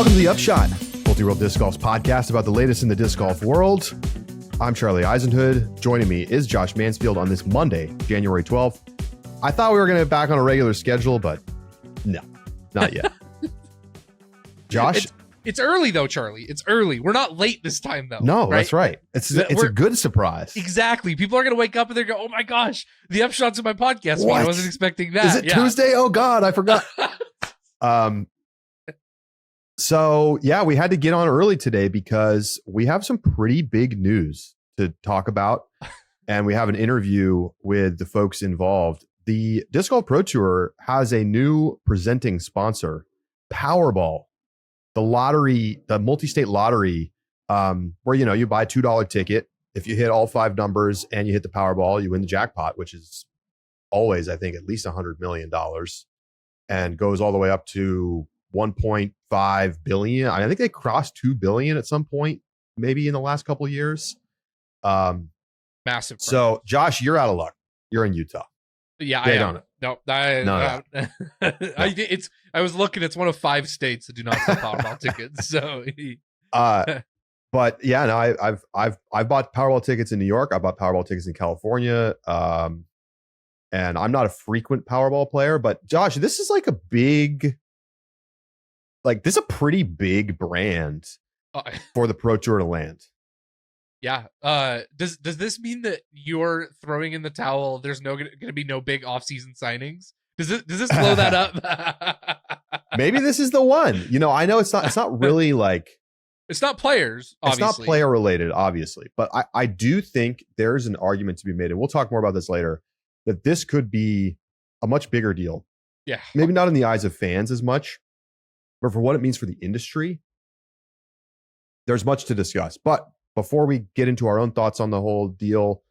Welcome to The Upshot, Multi-World Disc Golf's podcast about the latest in the disc golf world. I'm Charlie Eisenhood. Joining me is Josh Mansfield on this Monday, January 12th. I thought we were going to be back on a regular schedule, but no, not yet. Josh? It's early, though, Charlie. It's early. We're not late this time, though. No, right? That's right. It's a good surprise. Exactly. People are going to wake up and they're going, oh, my gosh, The Upshot's in my podcast. What? I wasn't expecting that. Is it Tuesday? Oh, God, I forgot. So, yeah, we had to get on early today because we have some pretty big news to talk about. And we have an interview with the folks involved. The Disc Golf Pro Tour has a new presenting sponsor, Powerball, the lottery, the multi-state lottery, where, you buy a $2 ticket. If you hit all 5 numbers and you hit the Powerball, you win the jackpot, which is always, I think, at least $100 million and goes all the way up to 1.5 billion. I think they crossed 2 billion at some point, maybe in the last couple of years. Massive. So, Josh, you're out of luck. You're in Utah. Yeah, they I don't. am. No. I was looking. It's one of 5 states that do not sell Powerball tickets. So, but yeah, no, I've bought Powerball tickets in New York. I bought Powerball tickets in California. And I'm not a frequent Powerball player, but Josh, this is like a pretty big brand for the Pro Tour to land. Yeah. Does this mean that you're throwing in the towel? There's going to be no big off-season signings? Does this blow that up? Maybe this is the one. I know it's not really like it's not players. Obviously. It's not player related, obviously, but I do think there's an argument to be made, and we'll talk more about this later, that this could be a much bigger deal. Yeah. Maybe not in the eyes of fans as much, but for what it means for the industry, there's much to discuss. But before we get into our own thoughts on the whole deal,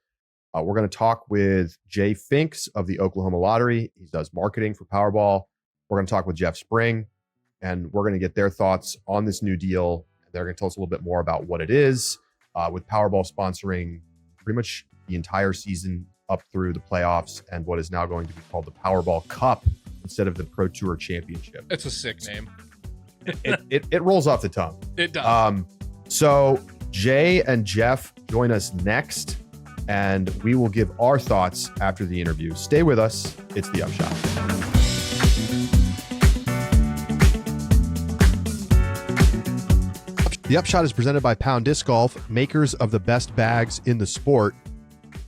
we're going to talk with Jay Finks of the Oklahoma Lottery. He does marketing for Powerball. We're going to talk with Jeff Spring, and we're going to get their thoughts on this new deal. They're going to tell us a little bit more about what it is, with Powerball sponsoring pretty much the entire season up through the playoffs and what is now going to be called the Powerball Cup instead of the Pro Tour Championship. It's a sick name. It rolls off the tongue. It does. So Jay and Jeff join us next, and we will give our thoughts after the interview. Stay with us. It's The Upshot. The Upshot is presented by Pound Disc Golf, makers of the best bags in the sport.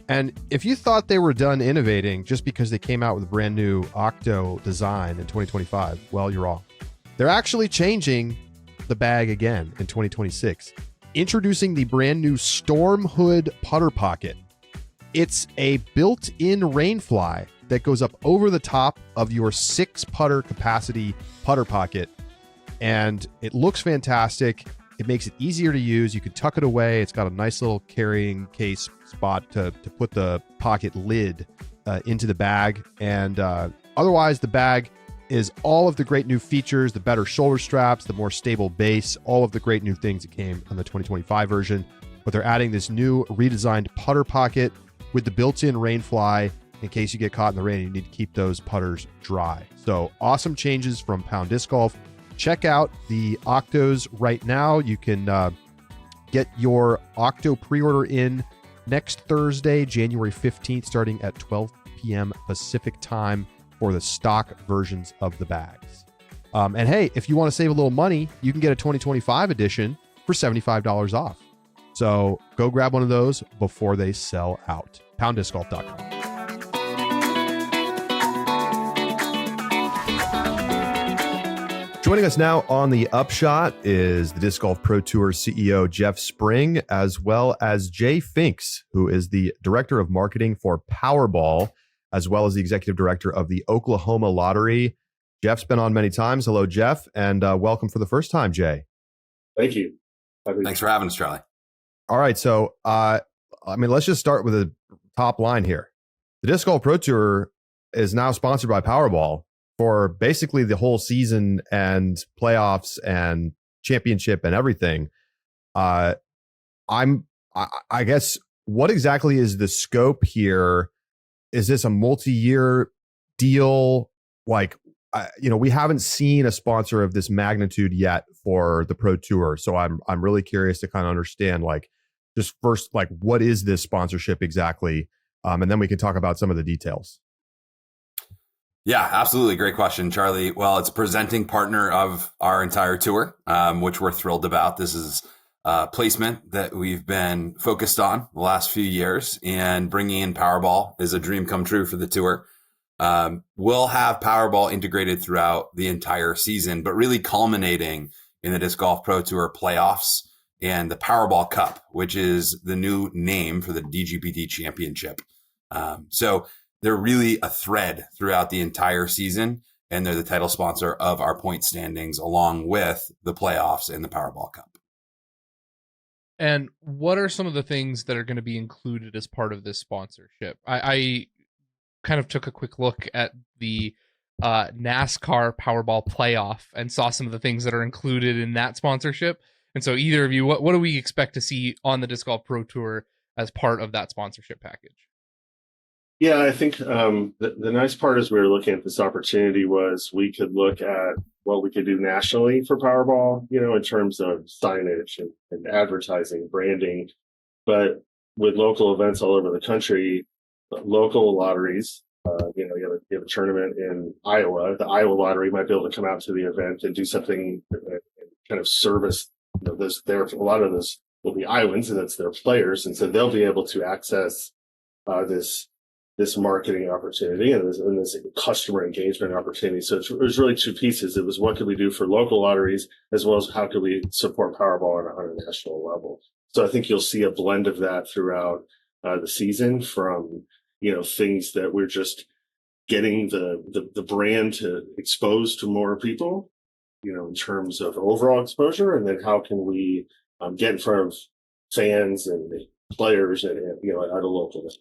And if you thought they were done innovating just because they came out with a brand new Octo design in 2025, well, you're wrong. They're actually changing the bag again in 2026. Introducing the brand new Storm Hood Putter Pocket. It's a built-in rainfly that goes up over the top of your 6 putter capacity putter pocket. And it looks fantastic. It makes it easier to use. You can tuck it away. It's got a nice little carrying case spot to put the pocket lid into the bag. And otherwise, the bag is all of the great new features, the better shoulder straps, the more stable base, all of the great new things that came on the 2025 version. But they're adding this new redesigned putter pocket with the built-in rainfly in case you get caught in the rain and you need to keep those putters dry. So awesome changes from Pound Disc Golf. Check out the Octos right now. You can get your Octo pre-order in next Thursday, January 15th, starting at 12 p.m. Pacific time for the stock versions of the bags. And hey, if you want to save a little money, you can get a 2025 edition for $75 off. So go grab one of those before they sell out. PoundDiscGolf.com. Joining us now on The Upshot is the Disc Golf Pro Tour CEO, Jeff Spring, as well as Jay Finks, who is the Director of Marketing for Powerball, as well as the Executive Director of the Oklahoma Lottery. Jeff's been on many times. Hello, Jeff, and welcome for the first time, Jay. Thank you. Thanks for having us, Charlie. All right, so, let's just start with the top line here. The Disc Golf Pro Tour is now sponsored by Powerball for basically the whole season and playoffs and championship and everything. I guess, what exactly is the scope here? Is this a multi-year deal? Like, we haven't seen a sponsor of this magnitude yet for the Pro Tour. So I'm really curious to kind of understand, like, just first, like, what is this sponsorship exactly? And then we can talk about some of the details. Yeah, absolutely. Great question, Charlie. Well, it's a presenting partner of our entire tour, which we're thrilled about. This is a placement that we've been focused on the last few years, and bringing in Powerball is a dream come true for the tour. We'll have Powerball integrated throughout the entire season, but really culminating in the Disc Golf Pro Tour playoffs and the Powerball Cup, which is the new name for the DGPT Championship. So they're really a thread throughout the entire season, and they're the title sponsor of our point standings, along with the playoffs and the Powerball Cup. And what are some of the things that are going to be included as part of this sponsorship? I kind of took a quick look at the NASCAR Powerball playoff and saw some of the things that are included in that sponsorship. And so either of you, what do we expect to see on the Disc Golf Pro Tour as part of that sponsorship package? Yeah, I think the nice part as we were looking at this opportunity was we could look at what we could do nationally for Powerball, in terms of signage and advertising, branding, but with local events all over the country, local lotteries. You have a tournament in Iowa. The Iowa lottery might be able to come out to the event and do something and kind of service. A lot of those will be Iowans, and that's their players, and so they'll be able to access this marketing opportunity and this customer engagement opportunity. So it was really two pieces. It was what could we do for local lotteries, as well as how could we support Powerball on a national level. So I think you'll see a blend of that throughout the season, from things that we're just getting the brand to expose to more people, in terms of overall exposure, and then how can we get in front of fans and players and at a local level.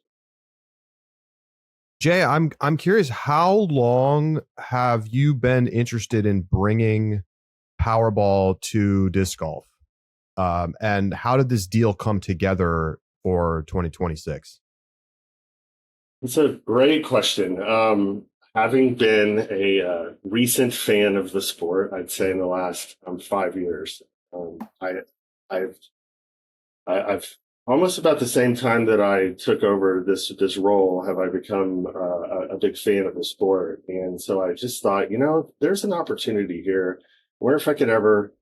Jay, I'm curious, how long have you been interested in bringing Powerball to disc golf? And how did this deal come together for 2026? It's a great question. Having been a recent fan of the sport, I'd say in the last 5 years, I've almost about the same time that I took over this role, have I become a big fan of the sport. And so I just thought, there's an opportunity here. I wonder if I could ever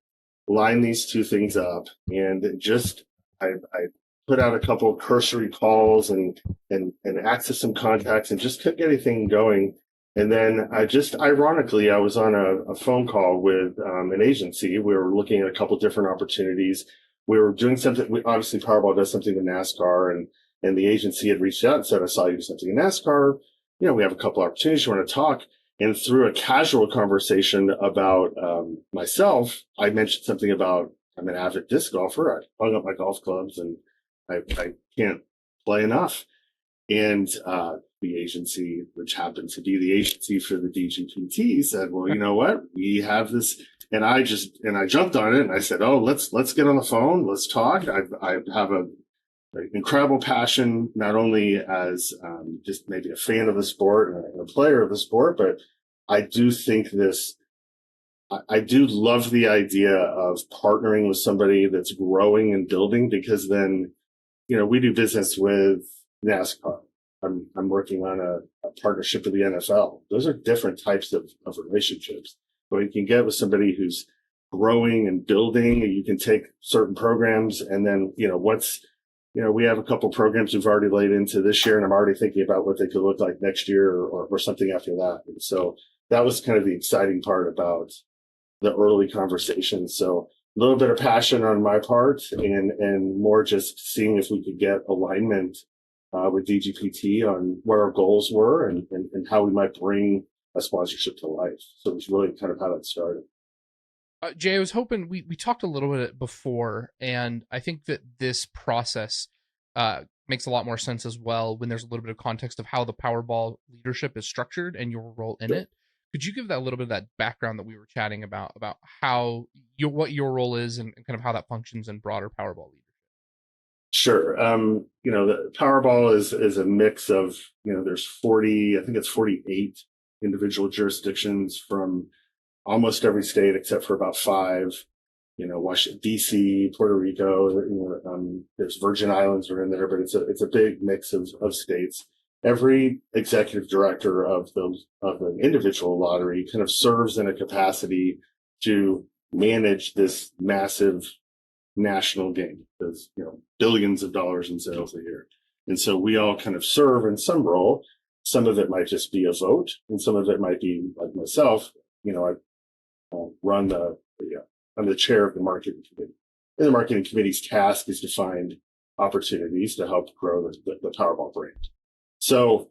line these two things up. And I put out a couple of cursory calls and access some contacts and just couldn't get anything going. And then ironically, I was on a phone call with an agency. We were looking at a couple of different opportunities. We were doing something. Obviously, Powerball does something with NASCAR, and the agency had reached out and said, "I saw you do something in NASCAR. We have a couple opportunities. You want to talk?" And through a casual conversation about myself, I mentioned something about I'm an avid disc golfer. I hung up my golf clubs, and I can't play enough. And the agency, which happened to be the agency for the DGPT, said, "Well, you know what? We have this." And I jumped on it and I said, "Oh, let's get on the phone. Let's talk." I have an incredible passion, not only as just maybe a fan of the sport and a player of the sport, but I do think I do love the idea of partnering with somebody that's growing and building, because then, we do business with NASCAR. I'm working on a partnership with the NFL. Those are different types of relationships. But you can get with somebody who's growing and building, and you can take certain programs and then, we have a couple programs we've already laid into this year, and I'm already thinking about what they could look like next year or something after that. And so that was kind of the exciting part about the early conversations. So a little bit of passion on my part, and more just seeing if we could get alignment with DGPT on what our goals were and how we might bring a sponsorship to life. So it's really kind of how that started. Jay, I was hoping we talked a little bit before, and I think that this process makes a lot more sense as well when there's a little bit of context of how the Powerball leadership is structured and your role in it. Could you give that a little bit of that background that we were chatting about how what your role is and kind of how that functions in broader Powerball leadership? Sure. The Powerball is a mix of, there's 48 individual jurisdictions from almost every state except for about 5. Washington, DC, Puerto Rico, there's Virgin Islands are in there, but it's a big mix of states. Every executive director of an individual lottery kind of serves in a capacity to manage this massive national game. There's, billions of dollars in sales a year. And so we all kind of serve in some role. Some of it might just be a vote, and some of it might be like myself. I'm the chair of the marketing committee. And the marketing committee's task is to find opportunities to help grow the Powerball brand. So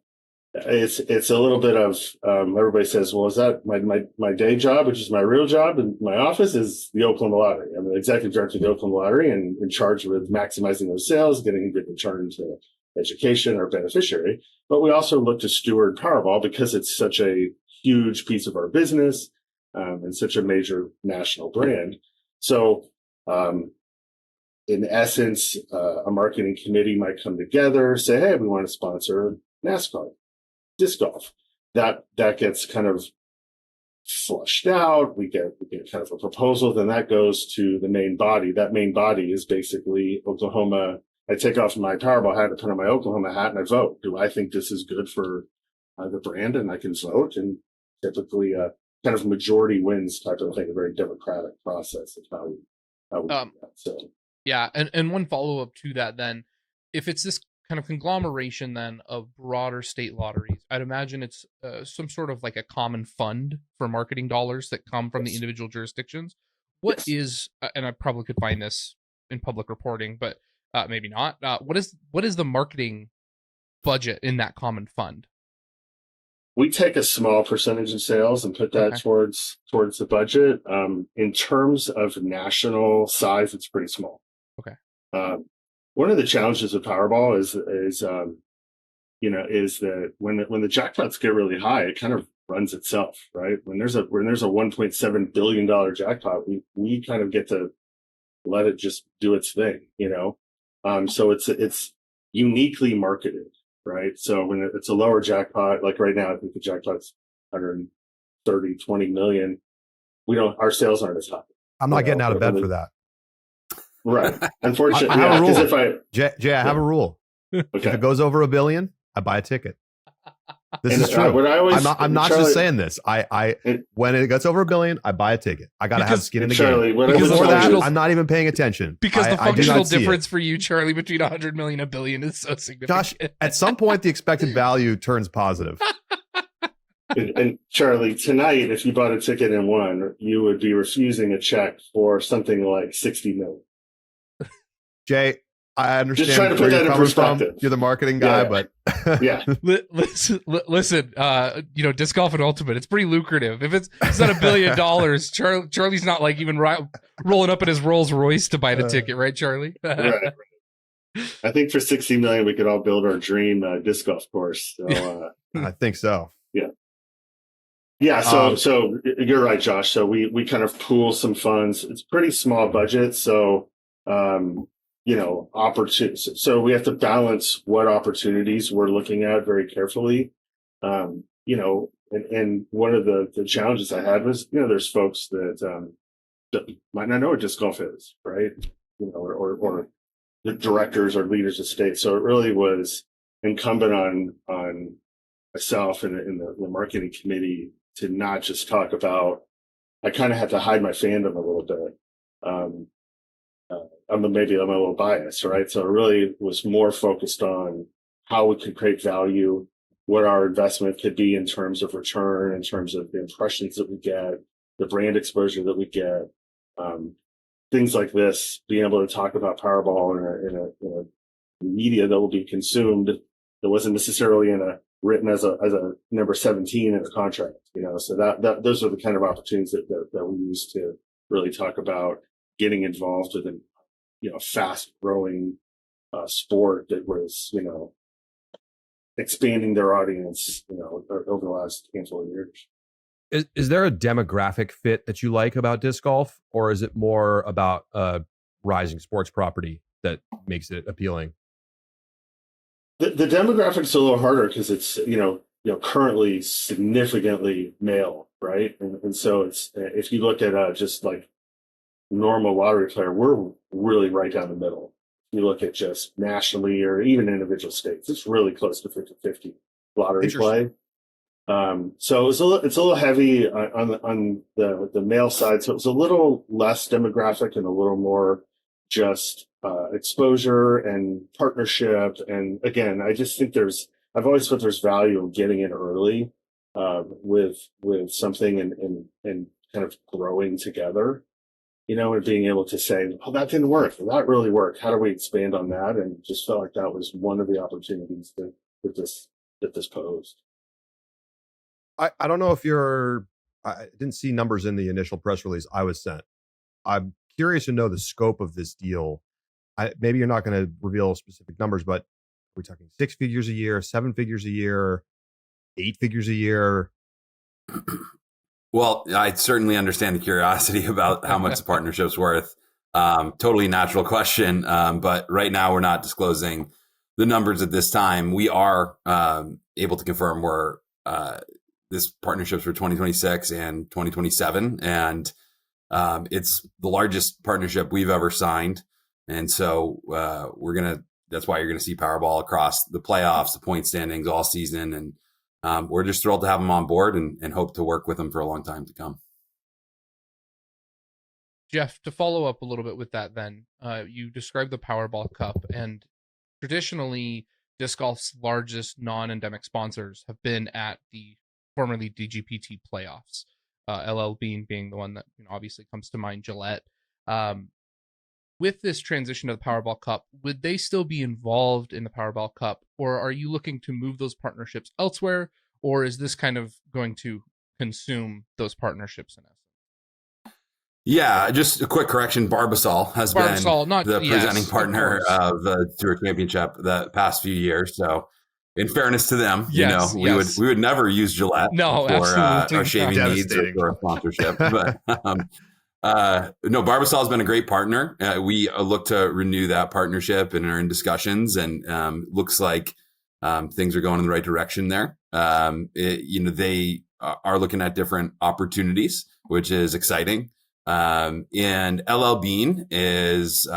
it's a little bit of everybody says, well, is that my day job, which is my real job, and my office is the Oklahoma Lottery. I'm the executive director of the Oklahoma Lottery and in charge with maximizing those sales, getting a good return to education or beneficiary. But we also look to steward Powerball because it's such a huge piece of our business and such a major national brand. So in essence, a marketing committee might come together, say, hey, we want to sponsor NASCAR, disc golf. That gets kind of flushed out. We get kind of a proposal, then that goes to the main body. That main body is basically Oklahoma. I take off my Powerball hat and put on my Oklahoma hat and I vote. Do I think this is good for the brand? And I can vote. And typically kind of majority wins type of thing, a very democratic process of how we do that. So yeah, and one follow-up to that then, if it's this kind of conglomeration then of broader state lotteries, I'd imagine it's some sort of like a common fund for marketing dollars that come from the individual jurisdictions. What is, and I probably could find this in public reporting, but maybe not. What is the marketing budget in that common fund? We take a small percentage of sales and put that towards the budget. In terms of national size, it's pretty small. Okay. One of the challenges of Powerball is that when the jackpots get really high, it kind of runs itself, right? When there's a $1.7 billion jackpot, we kind of get to let it just do its thing, So it's uniquely marketed, right? So when it's a lower jackpot, like right now, I think the jackpot's 20 million. Our sales aren't as high. I'm not getting out of bed for that. Right. Unfortunately, I have a rule. Jay, I have a rule. Okay. If it goes over $1 billion, I buy a ticket. This is true. I'm not Charlie, just saying this. When it gets over $1 billion, I buy a ticket. I got to have skin in the Charlie, game. Before that, I'm not even paying attention. Because the functional difference for you, Charlie, between 100 million and $1 billion is so significant. Josh, at some point, the expected value turns positive. And Charlie, tonight, if you bought a ticket and won, you would be refusing a check for something like $60 million. Jay, I understand just trying to put that in perspective. You're the marketing guy, but yeah. Listen, disc golf and ultimate, it's pretty lucrative. If it's not $1 billion, Charlie's not like even rolling up in his Rolls Royce to buy the ticket, right, Charlie? Right. I think for $60 million, we could all build our dream disc golf course. So, I think so. Yeah. Yeah. So you're right, Josh. So we kind of pool some funds. It's pretty small budget. So, so we have to balance what opportunities we're looking at very carefully. And one of the challenges I had was, there's folks that might not know what disc golf is, right? Or the directors or leaders of state. So it really was incumbent on myself and the marketing committee to not just talk about. I kind of had to hide my fandom a little bit. I'm a little biased, right? So it really was more focused on how we could create value, what our investment could be in terms of return, in terms of the impressions that we get, the brand exposure that we get, things like this, being able to talk about Powerball in a media that will be consumed that wasn't necessarily written as a number 17 in a contract, so that those are the kind of opportunities that we use to really talk about getting involved with a fast growing sport that was expanding their audience over the last handful of years. Is there a demographic fit that you like about disc golf, or is it more about a rising sports property that makes it appealing? The demographic's a little harder because it's currently significantly male, right? And so it's, if you look at just like normal lottery player, we're really right down the middle. You look at just nationally or even individual states, it's really close to 50-50 lottery play. So it's a little heavy on the male side. So it's a little less demographic and a little more just exposure and partnership. And again, I just think I've always thought there's value in getting in early with something and kind of growing together, and being able to say, oh, that didn't work. That really worked. How do we expand on that? And just felt like that was one of the opportunities that this posed. I don't know if I didn't see numbers in the initial press release I was sent. I'm curious to know the scope of this deal. Maybe you're not going to reveal specific numbers, but we're talking 6 figures a year, 7 figures a year, 8 figures a year. Well, I certainly understand the curiosity about how much the partnership's worth. Totally natural question. But right now we're not disclosing the numbers at this time. We are able to confirm this partnership's for 2026 and 2027. And it's the largest partnership we've ever signed. And so that's why you're going to see Powerball across the playoffs, the point standings all season. And we're just thrilled to have them on board and hope to work with them for a long time to come. Jeff, to follow up a little bit with that, then you described the Powerball Cup, and traditionally disc golf's largest non-endemic sponsors have been at the formerly DGPT playoffs. LL Bean being the one that obviously comes to mind, Gillette. With this transition to the Powerball Cup, would they still be involved in the Powerball Cup, or are you looking to move those partnerships elsewhere, or is this kind of going to consume those partnerships in essence? Yeah, just a quick correction. Barbasol has been the presenting partner of the Tour Championship the past few years. So, in fairness to them, we would never use Gillette for our shaving needs or for a sponsorship. But no, Barbasol has been a great partner. We look to renew that partnership and are in discussions, and looks like things are going in the right direction there. They are looking at different opportunities, which is exciting. And LL Bean is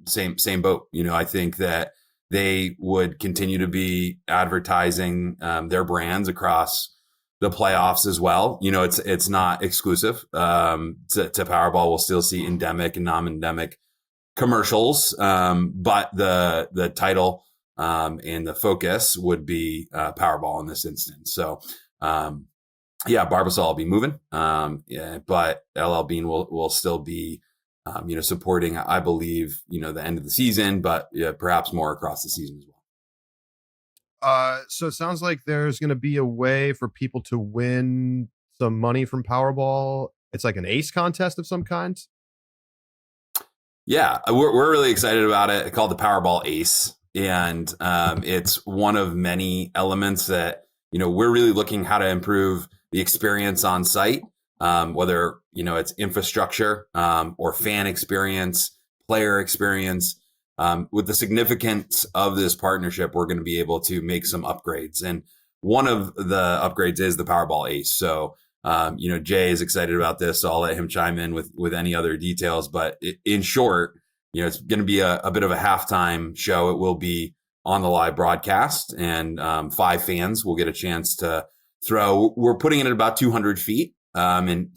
same boat. I think that they would continue to be advertising their brands across the playoffs as well. It's not exclusive to Powerball. We'll still see endemic and non-endemic commercials, but the title and the focus would be Powerball in this instance. So Barbasol will be moving, but LL Bean will still be, supporting, I believe, the end of the season, but perhaps more across the season as well. So it sounds like there's going to be a way for people to win some money from Powerball. It's like an ace contest of some kind. Yeah, we're really excited about it. It's called the Powerball Ace, and it's one of many elements that we're really looking how to improve the experience on site, whether it's infrastructure or fan experience, player experience. With the significance of this partnership, we're going to be able to make some upgrades, and one of the upgrades is the Powerball Ace. So, Jay is excited about this, so I'll let him chime in with any other details. But in short, it's going to be a bit of a halftime show. It will be on the live broadcast, and 5 fans will get a chance to throw. We're putting it at about 200 feet, and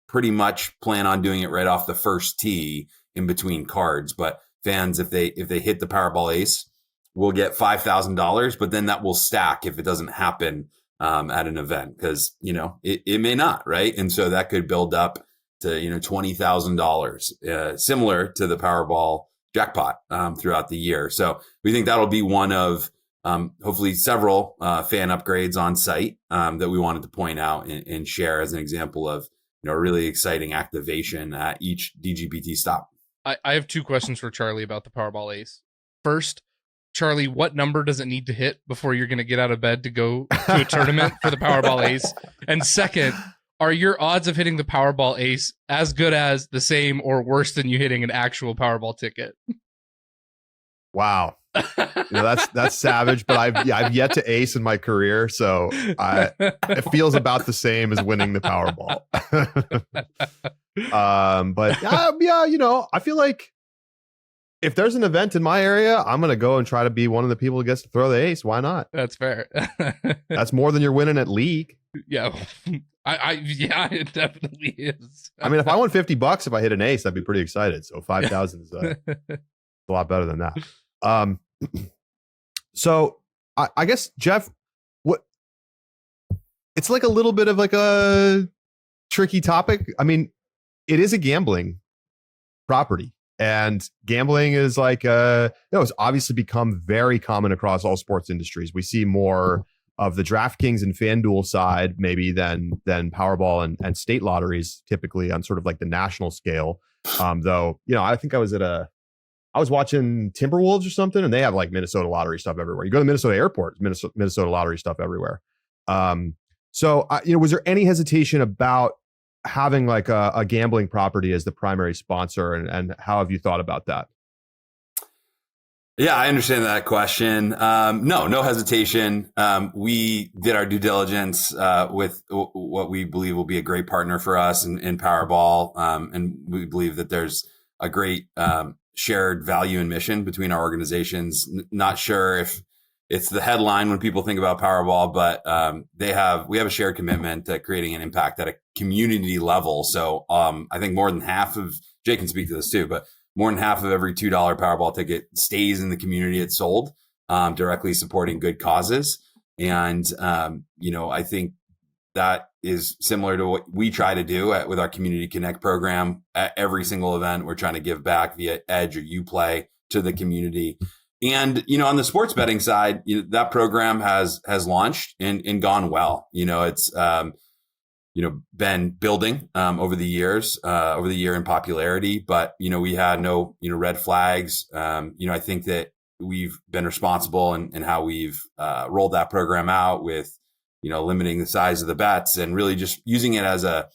pretty much plan on doing it right off the first tee in between cards. But fans, if they hit the Powerball Ace, will get $5,000, but then that will stack if it doesn't happen at an event, because it may not, right? And so that could build up to $20,000, similar to the Powerball jackpot throughout the year. So we think that'll be one of hopefully several fan upgrades on site that we wanted to point out and share as an example of a really exciting activation at each DGPT stop. I have 2 questions for Charlie about the Powerball Ace. First, Charlie, what number does it need to hit before you're going to get out of bed to go to a tournament for the Powerball Ace? And second, are your odds of hitting the Powerball Ace as good as, the same, or worse than you hitting an actual Powerball ticket? Wow. That's savage, but I've yet to ace in my career, so it feels about the same as winning the Powerball. But yeah, I feel like if there's an event in my area, I'm gonna go and try to be one of the people who gets to throw the ace. Why not? That's fair. That's more than you're winning at league. Yeah, yeah, it definitely is. I mean, if I won $50 if I hit an ace, I'd be pretty excited. So 5,000 is a lot better than that. So I guess, Jeff, it's like a little bit of like a tricky topic. I mean, it is a gambling property, and gambling is like it's obviously become very common across all sports industries. We see more of the DraftKings and FanDuel side maybe than Powerball and state lotteries typically on sort of like the national scale. Though, I think I was watching Timberwolves or something, and they have like Minnesota lottery stuff everywhere. You go to Minnesota Airport, Minnesota lottery stuff everywhere. So was there any hesitation about having like a gambling property as the primary sponsor, and how have you thought about that? Yeah, I understand that question. No hesitation. We did our due diligence with what we believe will be a great partner for us in Powerball, and we believe that there's a great shared value and mission between our organizations. Not sure if it's the headline when people think about Powerball, but we have a shared commitment to creating an impact at a community level. So I think more than half of, Jay can speak to this too, but more than half of every $2 Powerball ticket stays in the community it's sold, directly supporting good causes. And, I think that is similar to what we try to do with our Community Connect program. At every single event, we're trying to give back via Edge or Uplay to the community. And, on the sports betting side, that program has launched and gone well. It's, been building over the year in popularity, but, we had no, red flags. I think that we've been responsible in how we've rolled that program out with, limiting the size of the bets and really just using it as a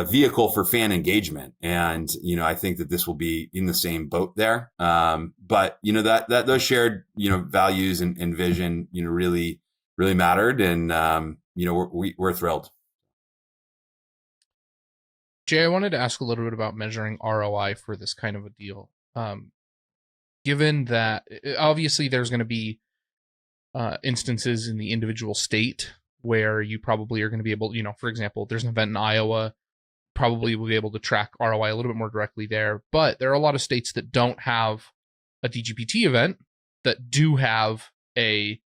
vehicle for fan engagement. And, I think that this will be in the same boat there. But, that those shared, values and vision, really, really mattered. And, we're thrilled. Jay, I wanted to ask a little bit about measuring ROI for this kind of a deal. Given that obviously there's going to be instances in the individual state where you probably are going to be able, for example, there's an event in Iowa, probably will be able to track ROI a little bit more directly there. But there are a lot of states that don't have a DGPT event that do have a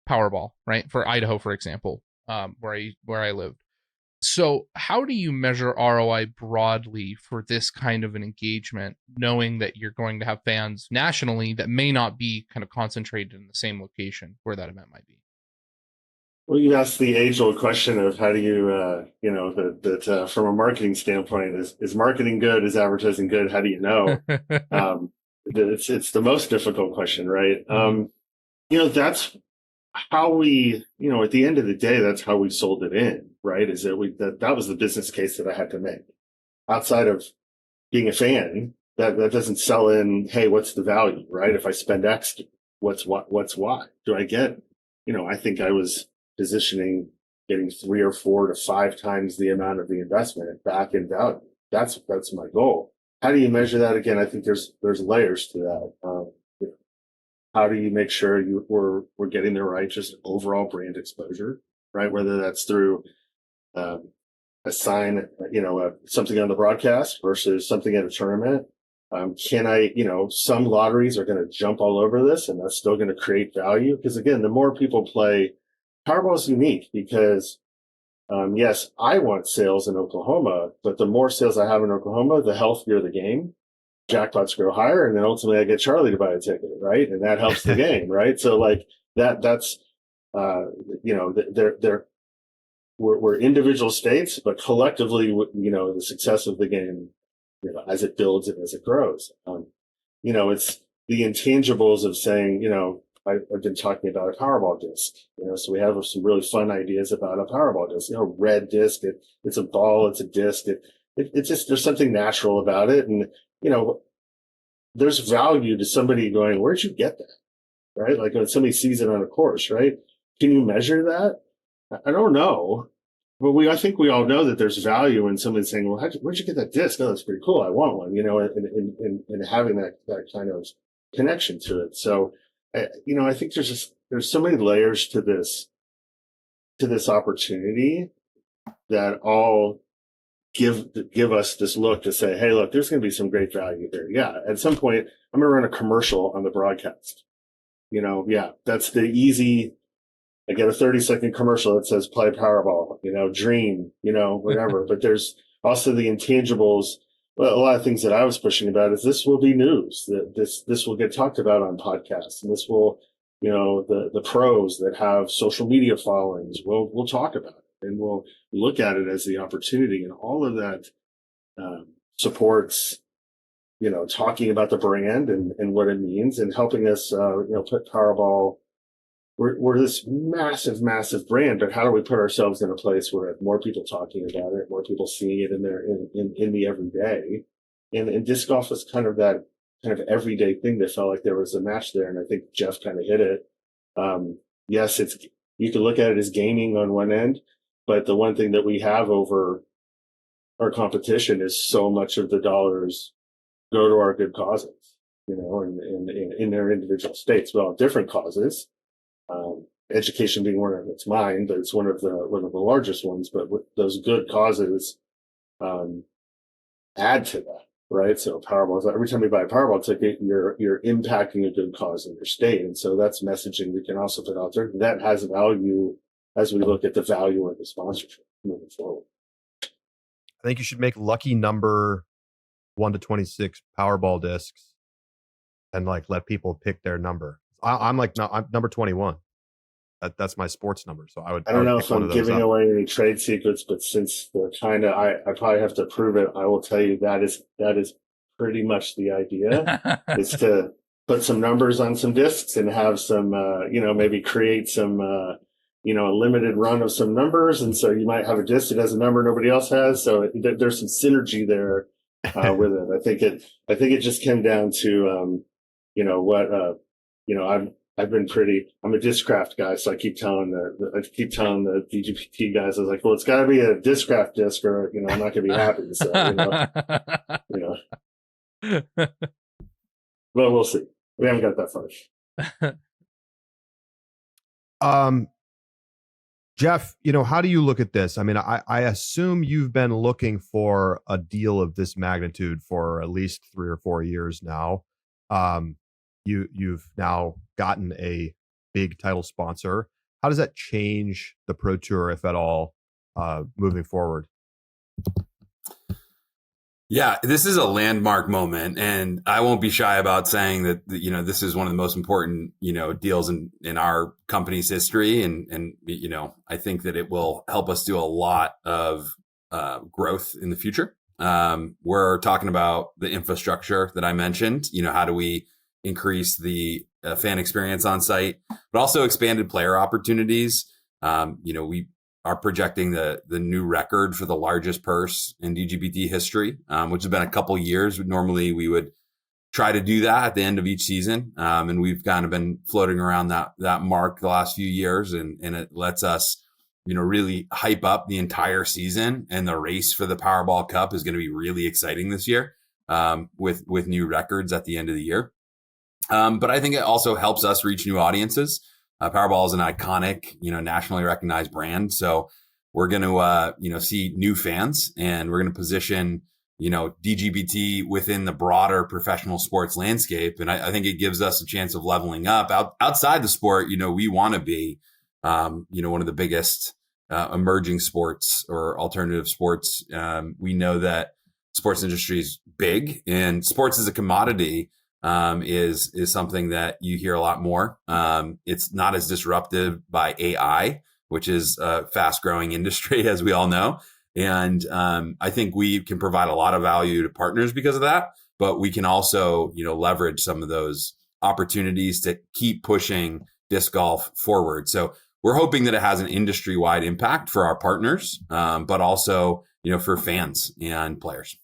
Powerball, right? For Idaho, for example, where I lived. So how do you measure ROI broadly for this kind of an engagement, knowing that you're going to have fans nationally that may not be kind of concentrated in the same location where that event might be? Well, you asked the age-old question of how do you, from a marketing standpoint, is marketing good? Is advertising good? How do you know? It's the most difficult question, right? That's how we, at the end of the day, that's how we sold it in, right? Is that that was the business case that I had to make. Outside of being a fan, that doesn't sell in, hey, what's the value, right? If I spend X, what's Y? Do I get, I think I was positioning getting 3 or 4 to 5 times the amount of the investment back in value. That's my goal. How do you measure that? Again, I think there's layers to that. How do you make sure we're getting the right just overall brand exposure, right? Whether that's through a sign, something on the broadcast versus something at a tournament. Can I, some lotteries are going to jump all over this, and that's still going to create value. Because again, the more people play, Powerball is unique because, yes, I want sales in Oklahoma, but the more sales I have in Oklahoma, the healthier the game. Jackpots grow higher, and then ultimately I get Charlie to buy a ticket, right? And that helps the game, right? So like that's, we're individual states, but collectively, the success of the game, as it builds and as it grows, it's the intangibles of saying, I've been talking about a Powerball disc, so we have some really fun ideas about a Powerball disc, red disc, it's a ball, it's a disc, it's just, there's something natural about it. And, there's value to somebody going, where'd you get that? Right? Like when somebody sees it on a course, right? Can you measure that? I don't know. But I think we all know that there's value in somebody saying, well, where'd you get that disc? Oh, that's pretty cool. I want one, and having that kind of connection to it. So, I think there's so many layers to this opportunity that all give us this look to say, hey, look, there's going to be some great value there. Yeah. At some point, I'm going to run a commercial on the broadcast. That's the easy. I get a 30-second commercial that says play Powerball, dream, whatever. But there's also the intangibles. Well, a lot of things that I was pushing about is this will be news, that this will get talked about on podcasts, and this will, the pros that have social media followings, we'll talk about it, and we'll look at it as the opportunity, and all of that supports, talking about the brand and what it means, and helping us, put Powerball. We're this massive, massive brand, but how do we put ourselves in a place where more people talking about it, more people seeing it in the everyday, and disc golf was kind of that kind of everyday thing that felt like there was a match there, and I think Jeff kind of hit it. Yes, you can look at it as gaming on one end, but the one thing that we have over our competition is so much of the dollars go to our good causes, in their individual states. Well, different causes. Education being one of it's mine, but it's one of the largest ones. But those good causes add to that, right? So Powerball, every time you buy a Powerball ticket, you're impacting a good cause in your state, and so that's messaging we can also put out there that has value as we look at the value of the sponsorship moving forward. I think you should make lucky number 1 to 26 Powerball discs and let people pick their number. I'm number 21. That's my sports number. So I don't know if I'm giving away any trade secrets, but since they're I probably have to prove it. I will tell you that is pretty much the idea. Is to put some numbers on some discs and have some, maybe create some, a limited run of some numbers. And so you might have a disc that has a number nobody else has. So there's some synergy there with it. I think it just came down to, I'm a Discraft guy, so I keep telling the DGPT guys, I was like, well, it's got to be a Discraft disc, or I'm not going to be happy. So, but we'll see. We haven't got that far. Jeff, how do you look at this? I mean, I assume you've been looking for a deal of this magnitude for at least 3 or 4 years now. You've now gotten a big title sponsor. How does that change the Pro Tour, if at all, moving forward? Yeah, this is a landmark moment, and I won't be shy about saying that, this is one of the most important, deals in our company's history. And I think that it will help us do a lot of growth in the future. We're talking about the infrastructure that I mentioned. How do we increase the fan experience on site, but also expanded player opportunities. We are projecting the new record for the largest purse in DGPT history, which has been a couple years. Normally we would try to do that at the end of each season. And we've kind of been floating around that mark the last few years, and it lets us, really hype up the entire season. And the race for the Powerball Cup is going to be really exciting this year, with new records at the end of the year. But I think it also helps us reach new audiences. Powerball is an iconic, nationally recognized brand. So we're going to, see new fans, and we're going to position, DGPT within the broader professional sports landscape. And I think it gives us a chance of leveling up outside the sport. We want to be, one of the biggest emerging sports or alternative sports. We know that sports industry is big, and sports is a commodity. Is something that you hear a lot more. It's not as disruptive by AI, which is a fast growing industry, as we all know. And I think we can provide a lot of value to partners because of that, but we can also, leverage some of those opportunities to keep pushing disc golf forward. So we're hoping that it has an industry wide impact for our partners, but also, for fans and players.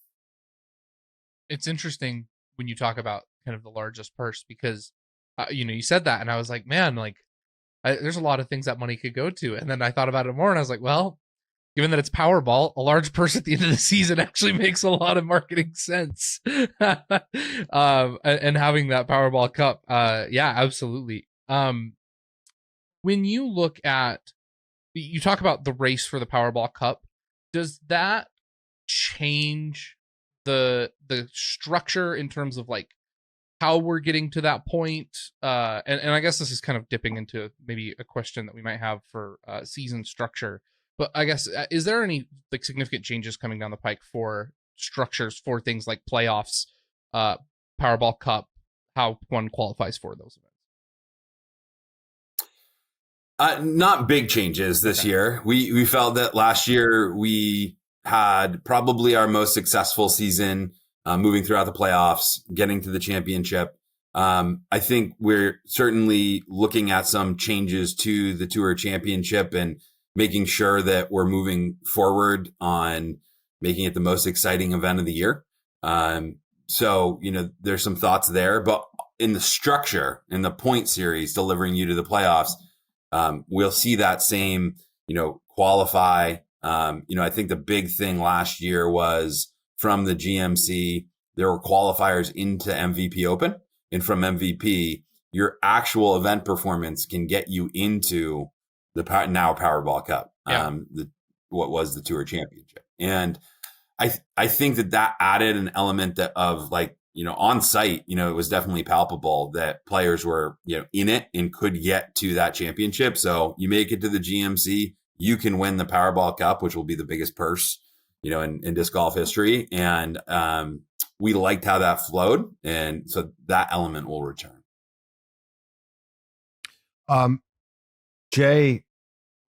It's interesting when you talk about kind of the largest purse, because you said that and I was like, man, like there's a lot of things that money could go to. And then I thought about it more and I was like, well, given that it's Powerball, a large purse at the end of the season actually makes a lot of marketing sense. And having that Powerball Cup, yeah, absolutely. When you look at, you talk about the race for the Powerball Cup, does that change the structure in terms of like how we're getting to that point? And I guess this is kind of dipping into maybe a question that we might have for season structure. But I guess, is there any like significant changes coming down the pike for structures for things like playoffs, Powerball Cup, how one qualifies for those events? Not big changes this year. We felt that last year we had probably our most successful season, moving throughout the playoffs, getting to the championship. I think we're certainly looking at some changes to the Tour Championship and making sure that we're moving forward on making it the most exciting event of the year. So, there's some thoughts there, but in the structure, in the point series, delivering you to the playoffs, we'll see that same, qualify. I think the big thing last year was from the GMC, there were qualifiers into MVP Open, and from MVP, your actual event performance can get you into the now Powerball Cup, what was the Tour Championship. And I think that added an element of like, on site, it was definitely palpable that players were, in it and could get to that championship. So you make it to the GMC, you can win the Powerball Cup, which will be the biggest purse, in disc golf history. And we liked how that flowed. And so that element will return. Jay,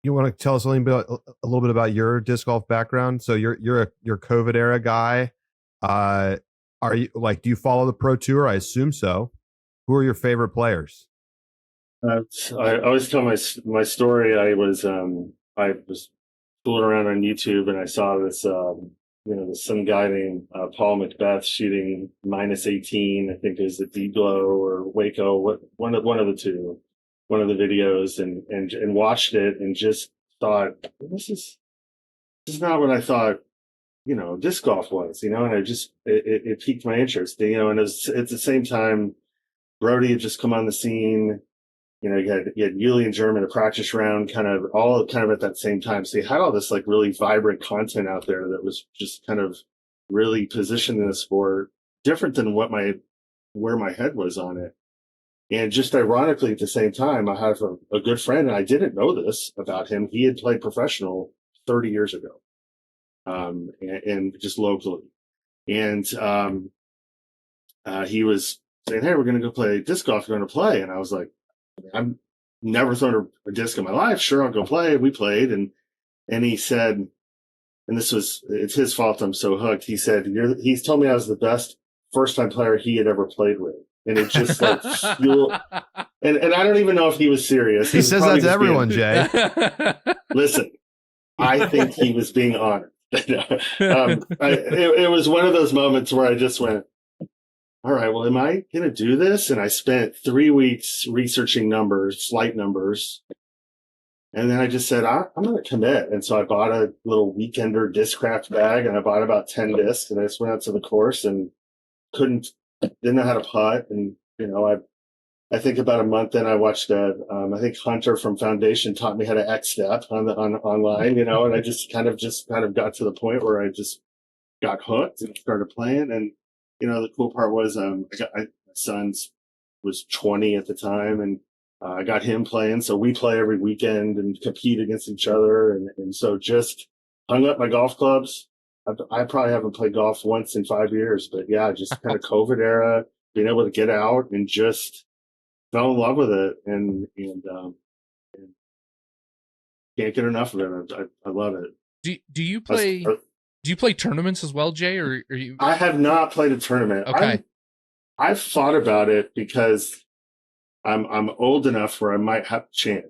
you want to tell us a little bit about your disc golf background? So you're a COVID era guy. Are you do you follow the Pro Tour? I assume so. Who are your favorite players? I always tell my story. I was fooling around on YouTube and I saw this some guy named Paul Macbeth shooting -18. I think it was at D-Glow or Waco, one of the two. One of the videos and watched it and just thought, this is not what I thought, disc golf was, and it piqued my interest, and at the same time, Brody had just come on the scene, you had Yuli and German, a practice round, all at that same time. So you had all this like really vibrant content out there that was just kind of really positioned in the sport different than where my head was on it. And just ironically, at the same time, I have a good friend, and I didn't know this about him. He had played professional 30 years ago, and just locally. And he was saying, "Hey, we're going to go play disc golf. You're going to play?" And I was like, "I've never thrown a disc in my life. Sure, I'll go play." We played, and he said, and it's his fault I'm so hooked. He said, he's told me I was the best first-time player he had ever played with. And it just like fueled. And I don't even know if he was serious. He says that to everyone, Jay. Listen, I think he was being honored. It was one of those moments where I just went, all right, well, am I going to do this? And I spent 3 weeks researching flight numbers. And then I just said, I'm going to commit. And so I bought a little weekender Discraft bag, and I bought about 10 discs, and I just went out to the course and didn't know how to putt. And, I think about a month in, I watched I think Hunter from Foundation taught me how to X step online, and I just kind of got to the point where I just got hooked and started playing. And, the cool part was, my son was 20 at the time, and I got him playing. So we play every weekend and compete against each other. And so just hung up my golf clubs. I probably haven't played golf once in 5 years, but yeah, just kind of COVID era, being able to get out and just fell in love with it, and can't get enough of it. I love it. Do you play? Do you play tournaments as well, Jay? Or are you? I have not played a tournament. Okay. I've thought about it because I'm old enough where I might have a chance.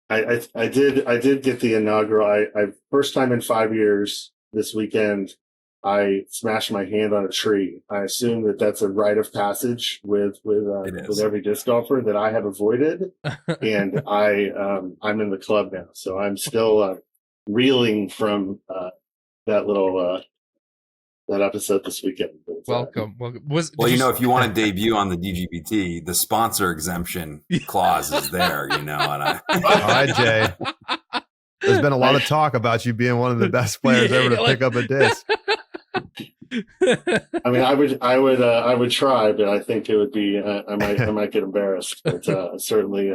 I did get the inaugural. I first time in 5 years this weekend. I smashed my hand on a tree. I assume that that's a rite of passage with every disc golfer that I have avoided, and I'm in the club now, so I'm still reeling from that little that episode this weekend. Welcome. If you want to debut on the DGPT, the sponsor exemption clause is there, And all right, Jay. There's been a lot of talk about you being one of the best players ever to pick up a disc. I mean, I would try, but I think it would be I might get embarrassed. But certainly.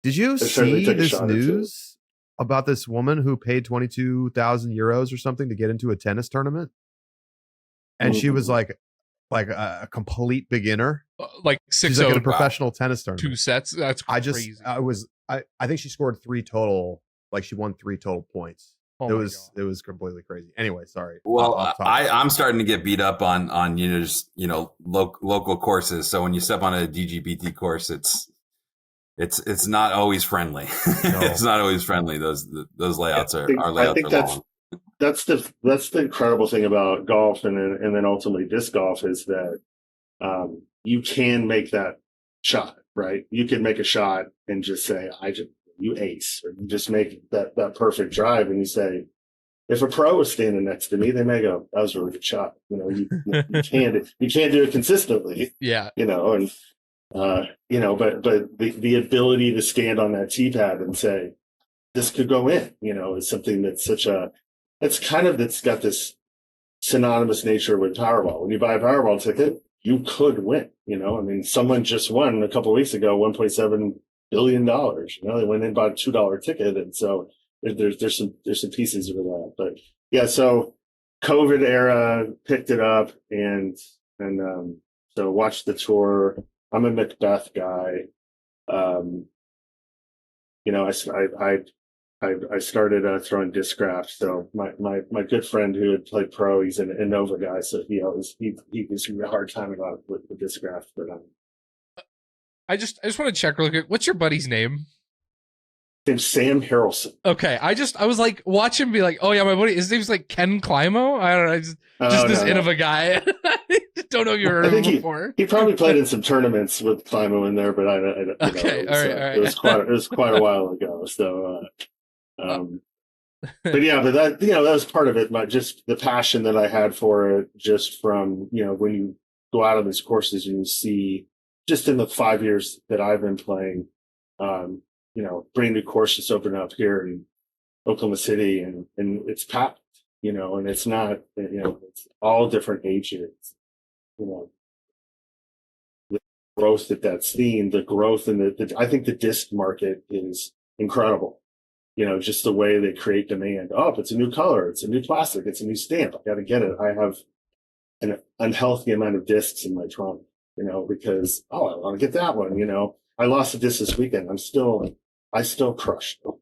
Did you see this news about this woman who paid 22,000 euros or something to get into a tennis tournament? And she was like a complete beginner, like 6-0. She's like in a professional tennis tournament. 2 sets. That's crazy. I think she scored 3 total. Like she won 3 total points. Oh it was completely crazy. Anyway, sorry. Well, I'm starting to get beat up on local courses. So when you step on a DGPT course, it's not always friendly. No. It's not always friendly. Those layouts are layouts. I think that's the incredible thing about golf and then ultimately disc golf is that you can make that shot, right? You can make a shot and just say, you ace, or you just make that perfect drive, and you say, if a pro was standing next to me, they may go, that was a really good shot. You can't do it consistently. Yeah. But the ability to stand on that tee pad and say, this could go in, is something that's it's got this synonymous nature with Powerball. When you buy a Powerball ticket, you could win, someone just won a couple of weeks ago, $1.7 billion. They went in, bought a $2 ticket. And so there's some pieces of that, but yeah, so COVID era picked it up and so watched the tour. I'm a Macbeth guy. I started throwing discraft. So my good friend who had played pro, he's an Innova guy, so he gives me a hard time about with the discraft. But I just want to check real quick. What's your buddy's name? Name's Sam Harrelson. Okay, I was like, watch him be like, oh yeah, my buddy. His name's like Ken Climo. I don't know, just this Innova guy. I don't know if you heard of him before. He probably played in some tournaments with Climo in there, but I okay, all right. It was quite a while ago. So, but yeah, but that that was part of it. But just the passion that I had for it, just from when you go out on these courses and you see, just in the 5 years that I've been playing, brand new courses open up here in Oklahoma City, and it's packed, and it's not, it's all different ages, the growth that's seen, the growth in I think the disc market is incredible. Just the way they create demand. Oh, it's a new color, it's a new plastic, it's a new stamp. I got to get it. I have an unhealthy amount of discs in my trunk, because, I want to get that one, I lost a disc this weekend. I still crushed them,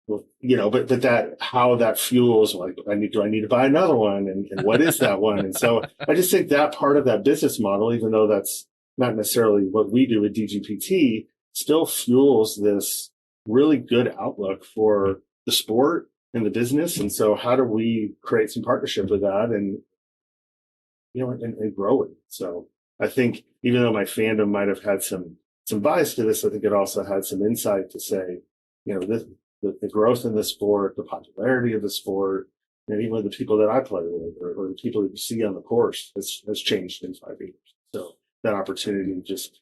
but that, how that fuels, like, do I need to buy another one? And what is that one? And so I just think that part of that business model, even though that's not necessarily what we do at DGPT, still fuels this really good outlook for the sport and the business. And so how do we create some partnership with that and grow it? So I think even though my fandom might have had some bias to this, I think it also had some insight to say, the growth in the sport, the popularity of the sport, and even the people that I play with or the people that you see on the course has changed in 5 years. So that opportunity just